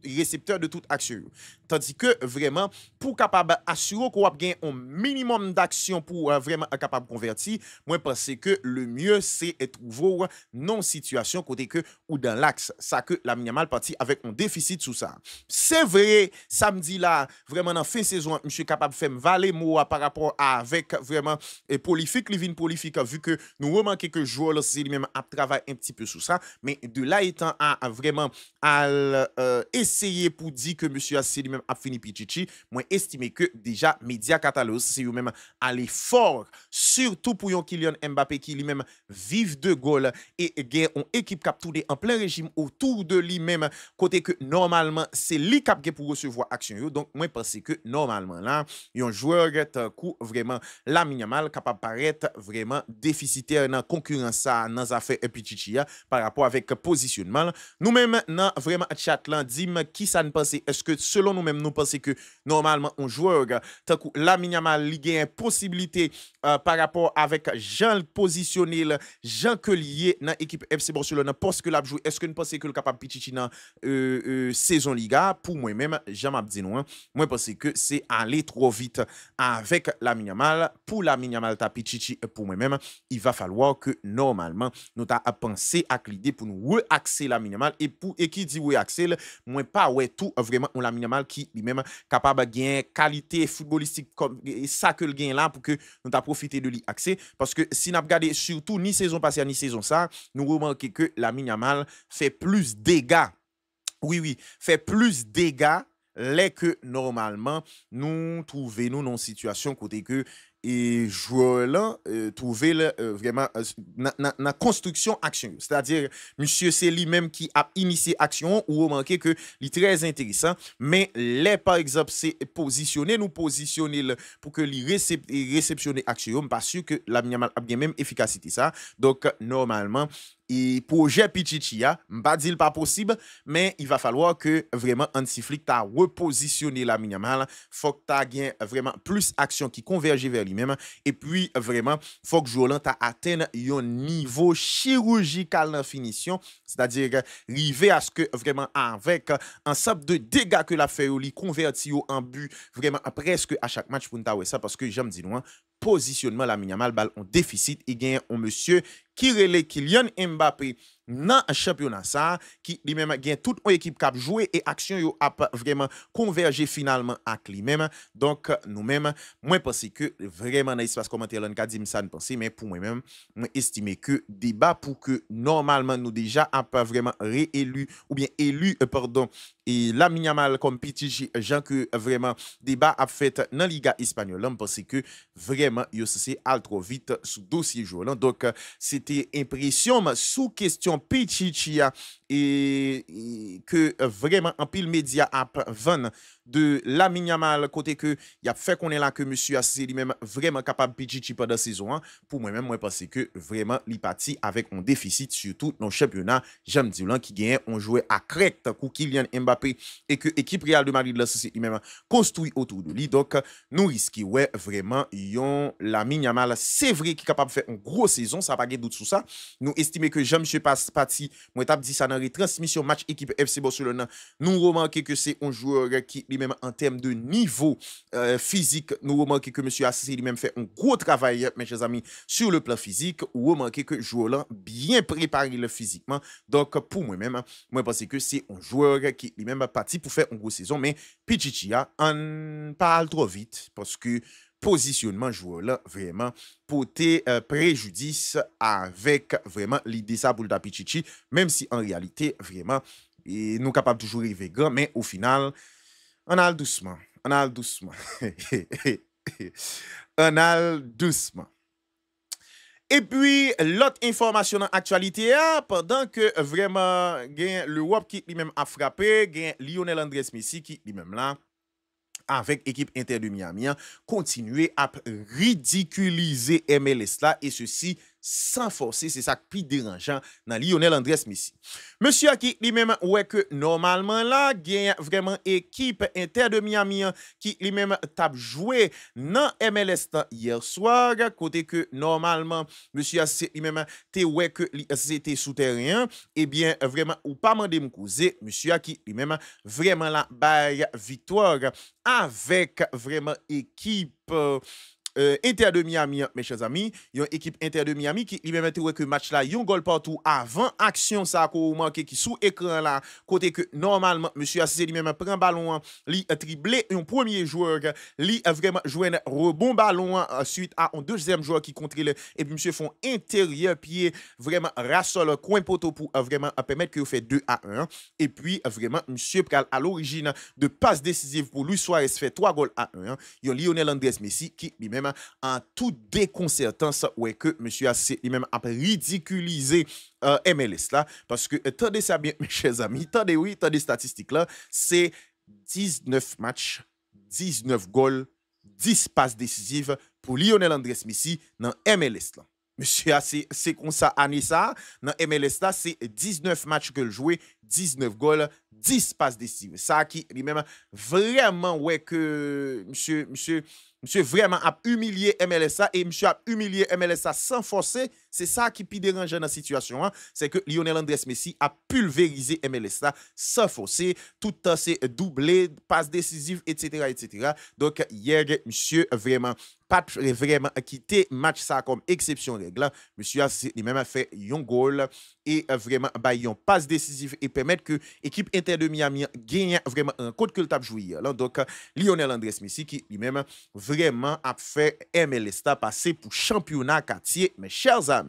récepteur de toute action yo. Tandis que vraiment pour capable assurer qu'on a gagné un minimum d'action pour vraiment capable convertir, moi pense que le mieux c'est trouver non situation côté que ou dans l'axe ça que la Yamal parti avec un déficit sous ça. C'est vrai samedi là vraiment en fin saison monsieur capable faire valer mot par rapport à avec vraiment prolifique Livin prolifique vu que nous remarquons que joueur là c'est lui-même a travaillé un petit peu sous ça, mais de là étant à vraiment à essayer pour dire que monsieur a lui-même a fini Pichichi, moi estimé que déjà média catalogue c'est eux même aller fort surtout pour yon Kylian Mbappé qui lui-même vive de goal et gagne une équipe cap tourner en plein régime autour de lui-même côté que normalement c'est lui cap pour recevoir action yo, donc moi pense que normalement là yon joueur coup vraiment Lamine Yamal capable paraître vraiment déficitaire dans concurrence ça dans affaire Pichichi par rapport avec positionnement nous-même dans vraiment chat là dim qui ça ne pense est-ce que selon nous-mêmes nous pensons que normalement un joueur tant que Lamine Yamal il a une possibilité par rapport avec Jean positionné Jean que lié dans l'équipe FC Barcelone parce que l'a joué est-ce que nous pensons que le capable Pichichi dans saison Liga pour moi-même Jean m'a dit non moi pense que c'est aller trop vite avec Lamine Yamal pour Lamine Yamal ta Pichichi pour moi-même il va falloir que normalement nous t'a pensé à l'idée pour nous reaxer Lamine Yamal et qui dit reaxer moi pas ouais tout vraiment on Lamine Yamal qui lui-même capable de gagner qualité footballistique comme ça que le gain là pour que nous t'a profité de lui accès parce que si nous regardé surtout ni saison passée ni saison ça nous remarquons que Lamine Yamal fait plus dégâts oui fait plus dégâts les que normalement nous trouvons nous dans une situation côté que et joueur là trouver vraiment dans construction action c'est-à-dire monsieur c'est lui-même qui a initié action ou remarquer que il est très intéressant mais les par exemple c'est positionner pour que il réceptionner action pas sûr que la Yamal a bien même efficacité ça donc normalement et projet Pichichi m'pas dire pas possible mais il va falloir que vraiment Hansi Flick t'a repositionné la Yamal faut que t'a gain vraiment plus action qui converge vers lui-même et puis vraiment faut que joueur t'a atteindre un niveau chirurgical dans finition c'est-à-dire arriver à ce que vraiment avec ensemble de dégâts que la fait lui converti en but vraiment presque à chaque match pour nous ça parce que j'aime dire non positionnement la Yamal balle en déficit il gagne un monsieur qui relève Kylian Mbappé dans un championnat ça qui lui-même gagne toute une équipe qui a joué et action yo a vraiment convergé finalement avec lui-même donc nous-mêmes moi pense que vraiment dans l'espace commentaire là dit ça ne penser mais pour moi-même moi estimer que débat pour que normalement nous déjà a pas vraiment réélu ou bien élu pardon et Lamine Yamal comme petit Jean que vraiment débat a fait dans Liga espagnole on pense que vraiment yo c'est trop vite sous dossier joueur donc c'était impression sous question Pichichi et que vraiment en pile média a vendre de Lamine Yamal côté que il a fait qu'on est là que monsieur a c'est lui-même vraiment capable Pichichi pendant saison pour moi-même moi pense que vraiment il parti avec un déficit surtout dans le championnat j'aime dire qui gagne on jouait à correct pour Kylian Mbappé et que équipe Real de Madrid là c'est lui-même construit autour de lui donc nous risquons ouais vraiment yon Lamine Yamal c'est vrai qui est capable de faire une grosse saison ça pas de doute sur ça nous estimons que Jean-Monsieur parti moi t'a dit ça dans retransmission match équipe FC Barcelone nous remarquons que c'est un joueur qui lui-même en termes de niveau physique nous remarquons que monsieur Assis lui-même fait un gros travail mes chers amis sur le plan physique ou remarquez que joueur là bien préparé le physiquement donc pour moi-même moi pense que c'est un joueur qui lui-même parti pour faire une grosse saison mais Pichichi on parle trop vite parce que positionnement joueur là vraiment porter préjudice avec vraiment l'idée ça pour le Pichichi, même si en réalité vraiment et nous capables toujours arriver grand, mais au final on a le doucement, on a le doucement. On a le doucement. Et puis, l'autre information dans l'actualité, pendant que vraiment, l'Europe qui lui-même a frappé, Lionel Andrés Messi qui lui-même là, avec l'équipe Inter de Miami, continuer à ridiculiser MLS là, et ceci sans forcer, c'est ça qui est dérangeant dans Lionel Andrés Messi. Monsieur qui lui-même ouais que normalement là, il y a vraiment équipe Inter de Miami qui lui-même tape joué dans MLS hier soir, côté que normalement monsieur lui-même te ouais que c'était souterrain, et bien vraiment ou pas mandé me causer, monsieur qui lui-même vraiment la baille victoire avec vraiment équipe Inter de Miami, mes chers amis, une équipe Inter de Miami qui lui-même était que match là, un goal partout avant action ça qu'on manqué qui sous écran là, côté que normalement monsieur Assisi lui-même prend ballon, li triplé un premier joueur, li vraiment joué un rebond ballon suite à un deuxième joueur qui contrôle et puis monsieur font intérieur pied vraiment rassole coin poteau pour vraiment permettre que fait 2-1 et puis vraiment monsieur à l'origine de passe décisive pour Luis Suarez fait 3 goals à 1, yon Lionel Andrés Messi qui lui-même en toute déconcertance ouais que monsieur a lui-même a ridiculisé MLS là parce que attendez ça bien mes chers amis, attendez oui, attendez statistiques là, c'est 19 matchs, 19 goals, 10 passes décisives pour Lionel Andrés Messi dans MLS là. Monsieur c'est comme ça année ça dans MLS là, c'est 19 matchs que le joué, 19 goals, 10 passes décisives. Ça qui lui-même vraiment ouais que monsieur vraiment a humilié MLSA et monsieur a humilié MLSA sans forcer. C'est ça qui est dérangeant dans la situation. C'est que Lionel Andrés Messi a pulvérisé MLSA sans forcer. Tout le c'est doublé, passe décisive, etc., etc. Donc, hier, monsieur vraiment pas vraiment quitté match ça comme exception règle. Monsieur a même fait un goal et vraiment un passe décisive et permettre que l'équipe Inter de Miami gagne vraiment un code que le tape jouer. Donc, Lionel Andrés Messi qui lui-même vraiment a fait MLSA passer pour championnat quartier, mes chers amis.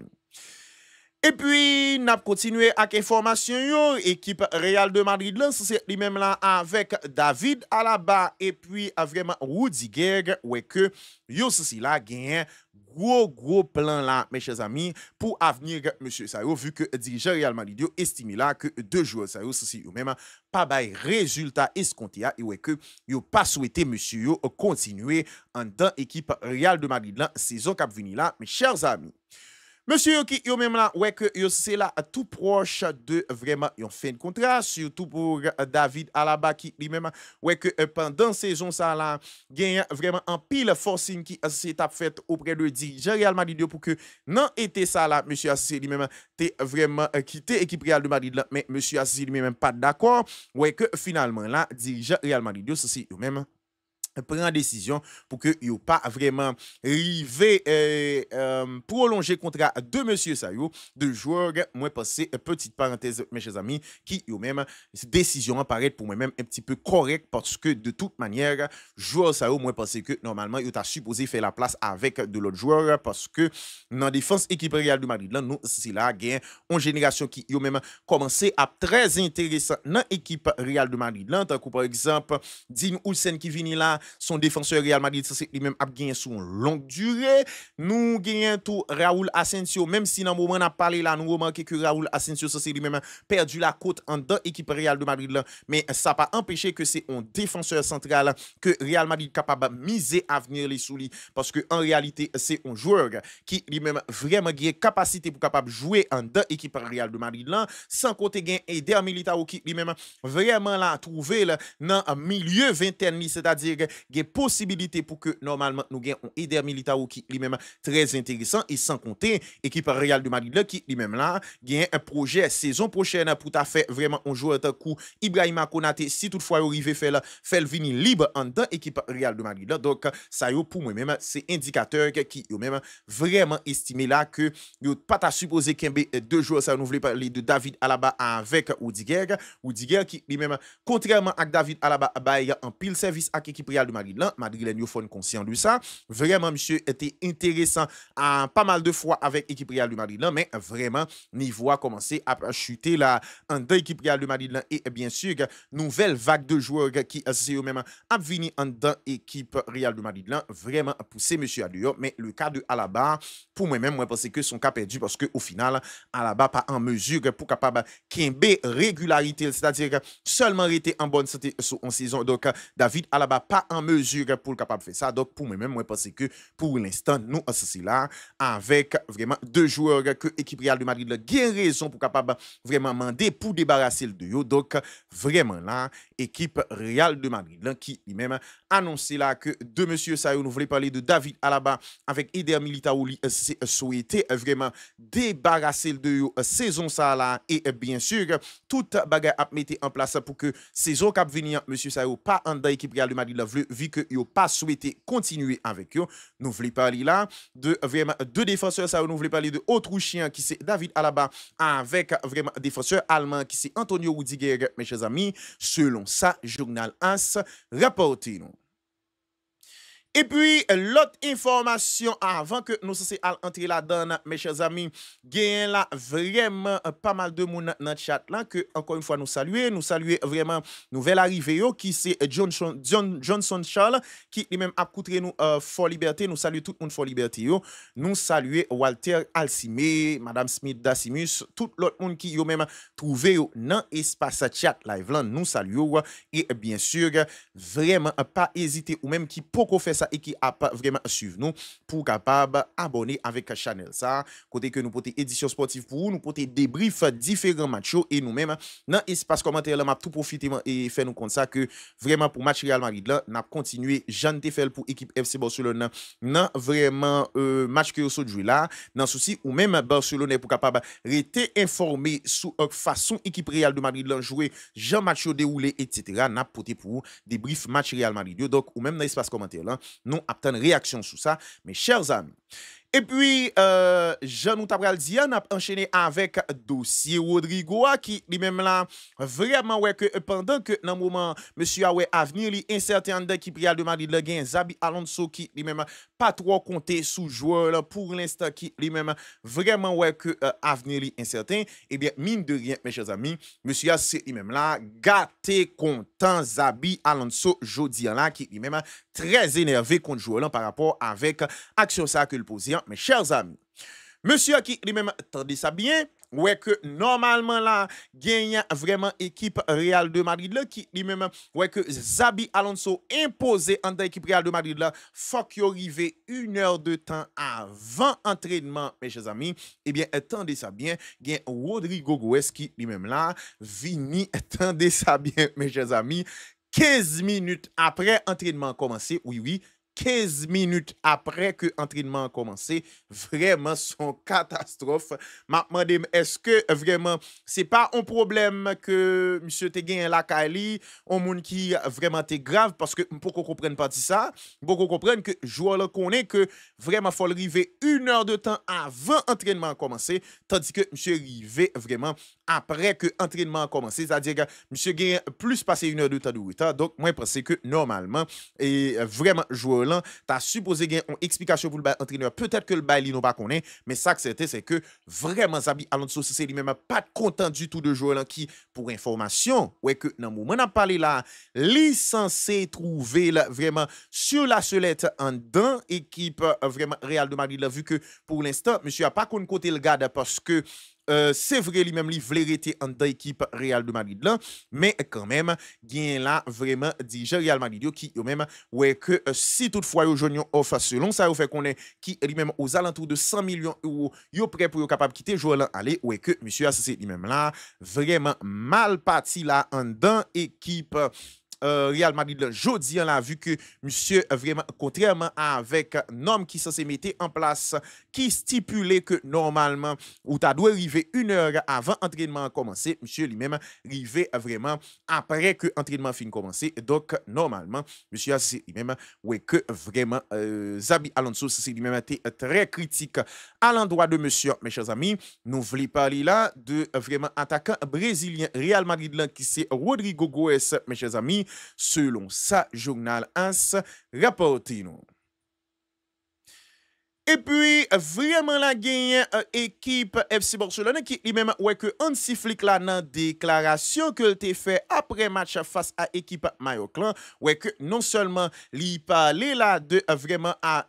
Et puis, n'a continué avec information, équipe Real de Madrid, c'est lui-même là avec David Alaba et puis vraiment Rudiger, ouais que yo ceci là gagne gros plan là, mes chers amis, pour avenir monsieur Sayo, vu que dirigeant Real Madrid yo estime là que deux joueurs Sayo ceci yo même pas bail résultat escompté et ouais que yo pas souhaité monsieur yo continuer en dans équipe Real de Madrid là saison cap vini là, mes chers amis. Monsieur qui yo même là ouais que yo c'est là tout proche de vraiment yon fin de contrat surtout pour David Alaba qui lui-même ouais que pendant saison ça là gagne vraiment en pile forcing qui s'est fait auprès de dirigeant Real Madrid pour que non été ça là monsieur Assis lui-même t'es vraiment quitté équipe Real de Madrid là mais monsieur Assis lui-même pas d'accord ouais que finalement là dirigeant Real Madrid c'est yo même prend décision pour que yo pas vraiment river prolonger contrat de monsieur Sayo de joueur moi passer petite parenthèse mes chers amis qui yo même décision apparaît pour moi même un petit peu correct parce que de toute manière joueur Sayo moi penser que normalement il t'a supposé faire la place avec de l'autre joueur parce que dans défense équipe Real de Madrid là nous c'est là gain une génération qui yo même commencé à très intéressant dans équipe Real de Madrid là tant que par exemple Dean Hulsen qui vient là son défenseur Real Madrid, c'est lui-même a gagné sur une longue durée. Nous gagnons tout Raúl Asensio, même si dans le moment on a parlé là, nous remarquons que Raúl Asensio, c'est lui-même perdu la côte en dans l'équipe Real de Madrid là, mais ça n'a pas empêché que c'est un défenseur central que Real Madrid est capable de miser à venir les sous lui, parce que en réalité, c'est un joueur qui lui-même vraiment a capacité pour capable jouer en dans l'équipe Real de Madrid là, sans côté gain Eder Militao qui lui-même vraiment là trouvé là dans milieu vingtaine, c'est-à-dire des possibilités pour que normalement nous gagnons un Eder Militao qui lui-même très intéressant et sans compter équipe Real de Madrid là, qui lui-même là gagne un projet saison prochaine pour ta fait vraiment un joueur de coup Ibrahima Konaté si toutefois arrivé faire le venir libre en dans équipe Real de Madrid là. Donc ça yo pour moi même c'est indicateur qui yo même vraiment estimé là que yo pas ta supposé qu'un deux joueurs ça nous voulait parler de David Alaba avec Rudiger qui lui-même contrairement à David Alaba bail en pile service à l'équipe Real Real de Madrid là, Madrilène yo font conscient de ça. Vraiment monsieur était intéressant à pas mal de fois avec équipe Real de Madrid là, mais vraiment niveau a commencé à chuter là en deux équipe Real de Madrid là, et bien sûr nouvelle vague de joueurs qui c'est eux même a venir en dans équipe Real de Madrid là, vraiment pousser monsieur à dehors, mais le cas de Alaba pour moi-même moi pense que son cas perdu parce que au final Alaba pas en mesure pour capable kembe régularité, c'est-à-dire seulement rester en bonne santé en saison. Donc David Alaba pas en mesure pour capable faire ça. Donc pour moi-même moi pense que pour l'instant nous c'est là avec vraiment deux joueurs que équipe Real de Madrid a raison pour capable vraiment demander pour débarrasser le de yo. Donc vraiment là équipe Real de Madrid là, qui lui-même annoncé là que de monsieur ça nous voulait parler de David Alaba avec Eder Militao souhaité vraiment débarrasser le de yo saison ça là, et bien sûr toute bagarre a mettre en place pour que saison cap venir monsieur ça pas en dans équipe Real de Madrid là, vu que yo pas souhaité continuer avec yo. Nous voulons parler là de vraiment deux défenseurs ça, nous voulons parler de Autrichien qui c'est David Alaba avec vraiment défenseur allemand qui c'est Antonio Rudiger, mes chers amis, selon ça journal AS rapporté nous. Et puis, l'autre information avant que nous censons entrer là-dedans, mes chers amis, gagne là vraiment pas mal de monde dans le chat là, que encore une fois nous saluer vraiment nouvelle arrivée qui c'est Johnson Charles, qui lui-même a coûté nous Fort Liberté, nous saluer tout le monde Fort Liberté yo, nous saluer Walter Alcimé, Madame Smith Dacimus, tout l'autre monde qui yo même trouvé dans espace chat live là, nous saluer et bien sûr vraiment pas hésiter ou même qui peut faire ça et qui a pas vraiment suivre nous pour capable abonner avec la chaîne ça côté que nous porter édition sportive pour nous porter débrief différents matchs et nous même dans espace commentaire là m'a tout profiter et faire nous compte ça que vraiment pour match Real Madrid là n'a continué Jean Tefel pour équipe FC Barcelone non vraiment match que au jouer là dans souci ou même Barcelone pour capable rester informé sur façon équipe Real de Madrid là jouer Jean match déroulé etc. n'a porter pour débrief match Real Madrid donc ou même dans espace commentaire là nous attendons réaction sur ça mes chers amis. Et puis, Jean nous t'abral dit, on a enchaîné avec dossier Rodrigo qui lui-même là, vraiment, ouais, que pendant que dans le moment, monsieur a ouais, avenir, li incertain de qui Real de Madrid, le gain, Zabi Alonso qui lui-même pas trop compté sous joueur là, pour l'instant, qui lui-même vraiment, ouais, que avenir li incertain, eh bien, mine de rien, mes chers amis, monsieur a c'est lui-même là, gâté content Zabi Alonso, jodi là, qui lui-même très énervé contre joueur là par rapport avec action ça que le posait. Mes chers amis, monsieur qui lui-même attendez ça bien, ouais que normalement là, gagne vraiment équipe Real de Madrid là qui lui-même ouais que Zabi Alonso imposé en équipe Real de Madrid là, faut qu'il arrive 1 heure de temps avant entraînement, mes chers amis. Eh bien, attendez ça bien, gagne Rodrigo Goes qui lui-même là, vini, attendez ça bien, mes chers amis. 15 minutes après entraînement commencé, oui, 15 minutes après que l'entraînement a commencé, vraiment son catastrophe. M'a demandé est-ce que vraiment c'est pas un problème que monsieur te gagne la Kali, un monde qui vraiment t'est grave parce que beaucoup comprennent pas ça, beaucoup comprennent que joueur là connaît que vraiment faut arriver 1 heure de temps avant l'entraînement a commencé, tandis que monsieur arrivé vraiment après que l'entraînement a commencé, c'est-à-dire que monsieur gagne plus passé 1 heure de temps de retard. Donc moi je pense que normalement et vraiment joueur là, t'as supposé gagner une explication pour le entraîneur. Peut-être que le bail non pas connaît, mais ça que c'était, c'est que vraiment Zabi Alonso, c'est lui-même pas content du tout de joueur là qui, pour information, ouais que dans le moment on a parlé là, licencié trouver là, vraiment sur la sellette en dedans équipe vraiment Real de Madrid là, vu que pour l'instant, monsieur a pas qu'on côté le garde parce que c'est vrai lui-même il voulait rester en dans équipe Real de Madrid là, mais quand même gain là vraiment dirigeant Real Madrid qui yo même ouais que si toutefois yo joignent offre selon ça yo fait qu'on est qui lui-même aux alentours de 100 millions d'euros yo prêt pour yo capable quitter joueur là aller ouais que monsieur associé lui-même là vraiment mal parti là en dans équipe Real Madrid jodi on a vu que monsieur vraiment contrairement avec norme qui censé mettre en place qui stipulait que normalement ou ta doit arriver 1 heure avant entraînement commencer monsieur lui-même arrivé vraiment après que entraînement fin commencer donc normalement monsieur c'est lui-même ouais que vraiment Zabi Alonso c'est lui-même été très critique à l'endroit de monsieur mes chers amis nous voulons parler là de vraiment attaquant brésilien Real Madrid là qui c'est Rodrigo Goes mes chers amis selon sa journal AS rapporté. Et puis, vraiment la gagne équipe FC Barcelone qui lui-même ouais que Hansi Flick là dans déclaration que te fait après match face à équipe Mayoclan ouais que non seulement li parler là de vraiment à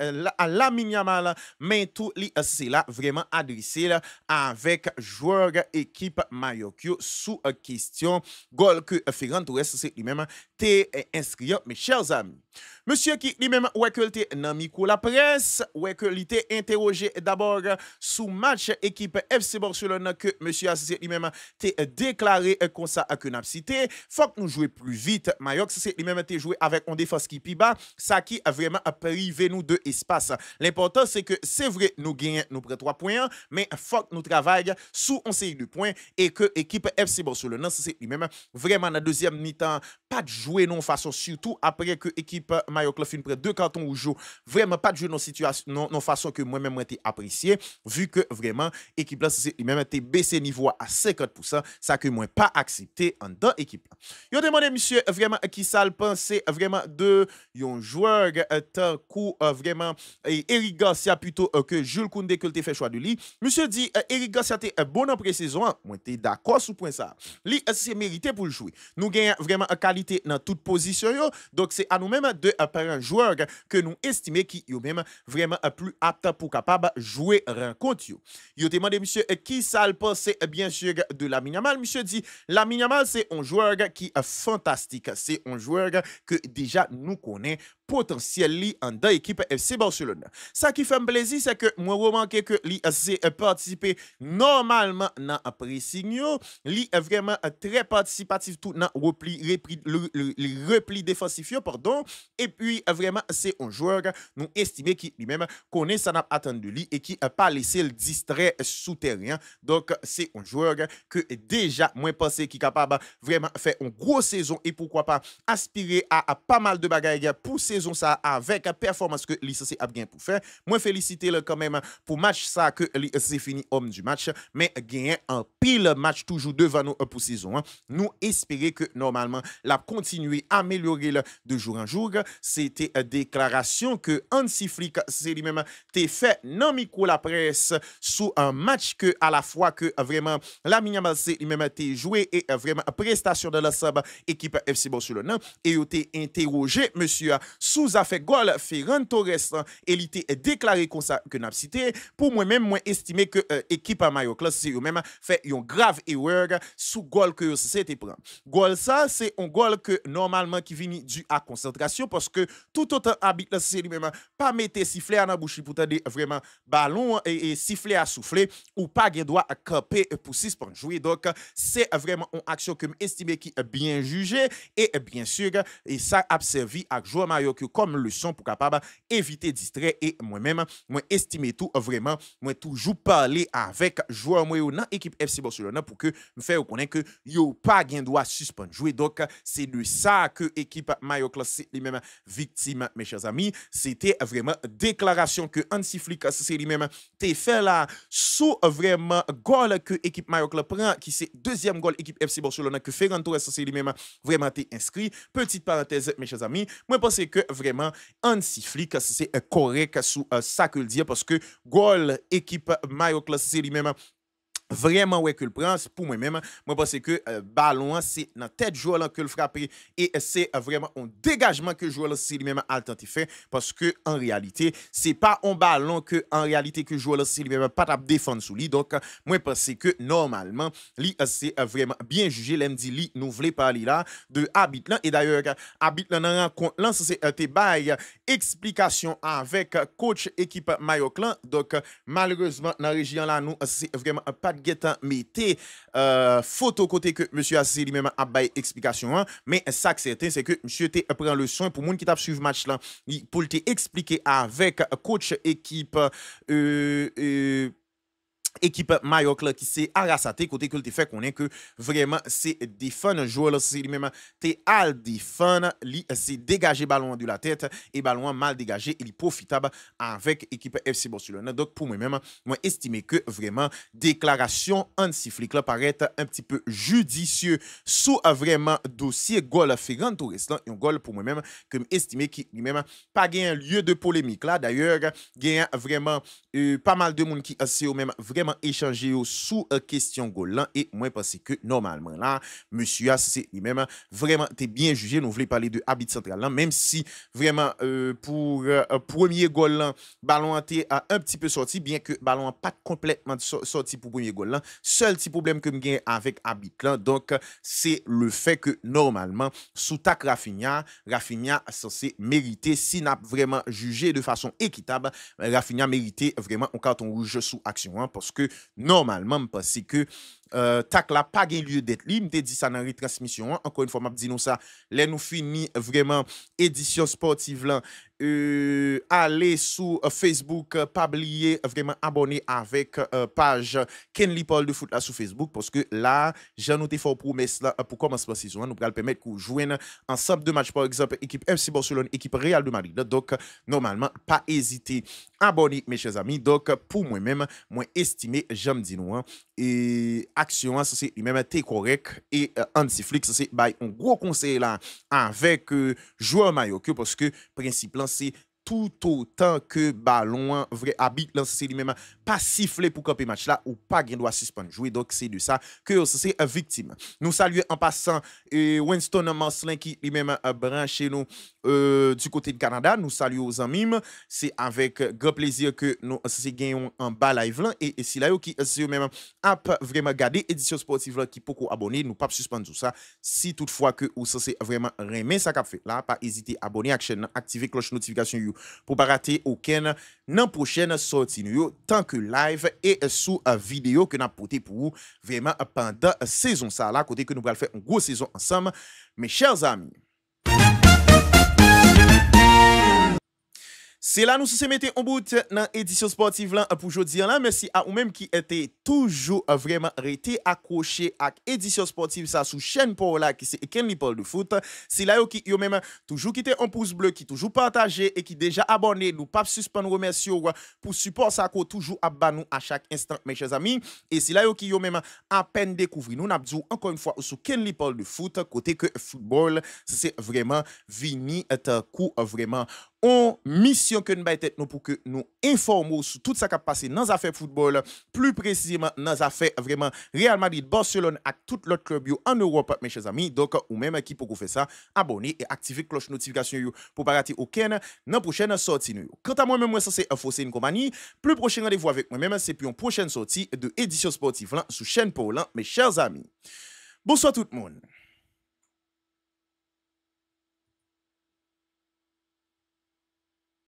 Lamine Yamal mais tout li c'est là vraiment adressé là avec joueur équipe Mayokyo sous question goal que Ferran Torres c'est lui-même t'es inscrit mes chers amis. Monsieur qui lui-même ouais que te dans micro la presse ouais que li te interrogé d'abord sous match équipe FC Barcelone que monsieur Assisi lui-même te déclaré comme ça que n'a cité faut que nous jouer plus vite Mayock c'est lui-même te joué avec une défense qui pi bas ça qui a vraiment privé nous de espace l'important c'est que c'est vrai nous gagnons nous prend 3 points mais faut que nous travaillons sous on série de points et que équipe FC Barcelone c'est lui-même vraiment dans deuxième mi-temps pas de jouer non façon surtout après que équipe Mayokla fin près 2 cartons rouges vraiment pas de jouer non situation non façon que moi-même été apprécié vu que vraiment équipe là c'est même été baissé niveau à 50% ça que moi pas accepté en dans équipe là. Yo demandé monsieur vraiment qui ça le penser vraiment de un joueur tant coup vraiment Eric Garcia plutôt que Jules Koundé que le fait choix de lui. Monsieur dit Eric Garcia était bon en pré-saison, moi t'es d'accord sur point ça. Lui c'est mérité pour le jouer. Nous gagnons vraiment qualité dans toute position yo, donc c'est à nous-mêmes de par un joueur que nous estimons qui yo même vraiment plus apte pour capable jouer rencontre yo. Yo demandé monsieur qui ça le pense bien sûr de Lamine Yamal. Monsieur dit Lamine Yamal c'est un joueur qui est fantastique, c'est un joueur que déjà nous connaît potentiel li en dans équipe FC Barcelone. Ça qui fait plaisir c'est que moi remarqué que li c'est participer normalement dans pressing yo, li est vraiment très participatif tout dans le repli défensif yo, pardon, et puis vraiment c'est un joueur nous estimé qui lui-même connaît ça n'a attendu lui et qui a pas laissé le distrait souterrain. Donc c'est un joueur que déjà moins pensé qui capable vraiment faire une grosse saison et pourquoi pas aspirer à pas mal de bagages pour saison ça avec performance que l'ICC a bien pour faire. Moi féliciter le quand même pour match ça que l'ICC fini homme du match mais gagner un pile match toujours devant nous pour saison. Nous espérer que normalement la continuer à améliorer de jour en jour. C'était une déclaration que Hansi Flick c'est lui-même t'es fait non micro la presse sous un match que à la fois que vraiment Lamine Yamal c'est lui-même t'es joué et vraiment prestation de la sub équipe FC Barcelone et il t'es interrogé monsieur sous a fait goal Ferran Torres et il était déclaré comme ça que n'a cité pour moi-même moi estimer que équipe à Mayocla c'est eux-même fait une grave erreur sous goal que c'était prend. Goal ça c'est un goal que normalement qui vient dû à concentration parce que tout autant habite c'est lui-même pas mettre sifflet à la bouche pour tendre vraiment ballon et siffler à souffler ou pas gain droit à camper pour suspendre jouer donc c'est vraiment une action que m'estimer qui est bien jugée et bien sûr et ça a servi à joueur Mario comme leçon pour capable éviter distrait et moi-même moi estimer tout vraiment moi toujours parler avec joueur moi dans équipe FC Barcelone pour que me faire connaître que yo pas gain droit suspendre jouer donc c'est de ça que équipe Mayo classé lui-même victime mes chers amis c'était vraiment déclaration que Hansi Flick c'est lui-même t'es fait là sous vraiment goal que équipe Mayo Club prend qui c'est deuxième goal équipe FC Barcelone que Ferran Torres c'est lui-même vraiment t'es inscrit petite parenthèse mes chers amis moi pense que vraiment Hansi Flick c'est correct sous ça que le dire parce que goal équipe Mayo Club c'est lui-même vraiment ouais que le prend pour moi-même moi pense que ballon c'est dans tête joueur là que le frapper et c'est vraiment un dégagement que joueur là c'est lui-même a tenté fait parce que en réalité c'est pas un ballon que en réalité que joueur là c'est lui-même pas t'a défendre sous lui donc moi pense que normalement lui c'est vraiment bien jugé l'aime dit lui nous voulait parler là de Habit là et d'ailleurs Habit là dans rencontre là c'est te bail explication avec coach équipe Mayoclan donc malheureusement dans région là nous c'est vraiment pas de guetan mettez photo côté que monsieur Assis lui-même a bail explication hein, mais ça que certain c'est que monsieur te prend le soin pour monde qui t'a suivre match là pour te expliquer avec coach équipe équipe Mayoc là, qui s'est arrasate côté que le fait qu'on est que vraiment c'est des fun joueur c'est lui-même t'es al des fun li c'est dégager ballon de la tête et ballon mal dégagé il est profitable avec équipe FC Barcelone donc pour moi-même moi estimé que vraiment déclaration Hansi Flick là paraît un petit peu judicieux sous vraiment dossier goal Ferran Torres là un goal pour moi-même que estimé qui lui-même pas gain lieu de polémique là d'ailleurs gain vraiment pas mal de monde qui c'est au même vraiment échanger sous question goal là et moi parce que normalement là monsieur c'est lui-même vraiment t'es bien jugé nous voulons parler de habit central là même si vraiment pour premier goal là ballon était un petit peu sorti bien que ballon pas complètement sorti pour premier goal là seul petit problème que me avec habit là donc c'est le fait que normalement sous tac Rafinha censé mériter si n'a vraiment jugé de façon équitable Rafinha méritait vraiment un carton rouge sous action hein, parce que normalement parce que tac là pas gain lieu d'être libre m'te dit ça dans retransmission hein. Encore une fois m'a dit nous ça les nous fini vraiment édition sportive là aller sur Facebook pas oublier vraiment abonner avec page Kenley Paul de foot là sur Facebook parce que là j'en noté fort promesse là pour commencer la saison nous va permettre qu'on joindre ensemble de matchs par exemple équipe FC Barcelone équipe Real de Madrid donc normalement pas hésiter abonner mes chers amis donc pour moi-même moi estimé j'aime dire nous hein, et action ça c'est même été correct et Hansi Flick ça c'est un gros conseil là avec joueur Mayock parce que principe là c'est tout autant que ballon vrai habit là c'est lui-même pas siffler pour camper match là ou pas gain doit suspendre jouer donc c'est de ça que c'est victime nous saluons en passant Winston Marcelin qui lui-même branché nous du côté de Canada nous saluons aux amis c'est avec grand plaisir que nous c'est gagnons en bas live là et si là qui c'est même a vraiment garder édition sportive là qui beaucoup abonner nous pas suspendre tout ça si toutefois que ou ça c'est vraiment remet ça qu'a fait là pas hésiter abonner à la chaîne activer cloche notification pour pas rater aucune dans prochaine sortie tant que live et sous vidéo que n'a porté pour vous vraiment pendant saison ça là côté que nous allons faire une grosse saison ensemble mes chers amis. C'est là nous se mettons en bout dans l'édition sportive là pour aujourd'hui là merci à vous même qui était toujours vraiment resté accroché à l'édition sportive ça sous chaîne pour là qui c'est Kenley Paul de foot c'est là qui yo même toujours quitté un pouce bleu qui toujours partagé et qui déjà abonné nous pas suspendre remercier pour support ça qu'on toujours à nous à chaque instant mes chers amis et c'est là qui yo même à peine découvrir nous n'a dit encore une fois sous Kenley Paul de foot côté que football c'est vraiment vini un coup vraiment en mission que nous tête nous pour que nous informons sur tout ça qui a passé dans les affaires football, plus précisément dans les affaires vraiment Real Madrid, Barcelone et tout l'autre club en Europe, mes chers amis. Donc, ou même qui pour faire ça, abonnez et activez cloche notification pour ne pas rater aucun dans la prochaine sortie. Quant à moi-même, moi, ça c'est Info, c'est une compagnie. Plus prochain rendez-vous avec moi-même, c'est puis une prochaine sortie de édition sportive là, sous chaîne pour là, mes chers amis. Bonsoir tout le monde.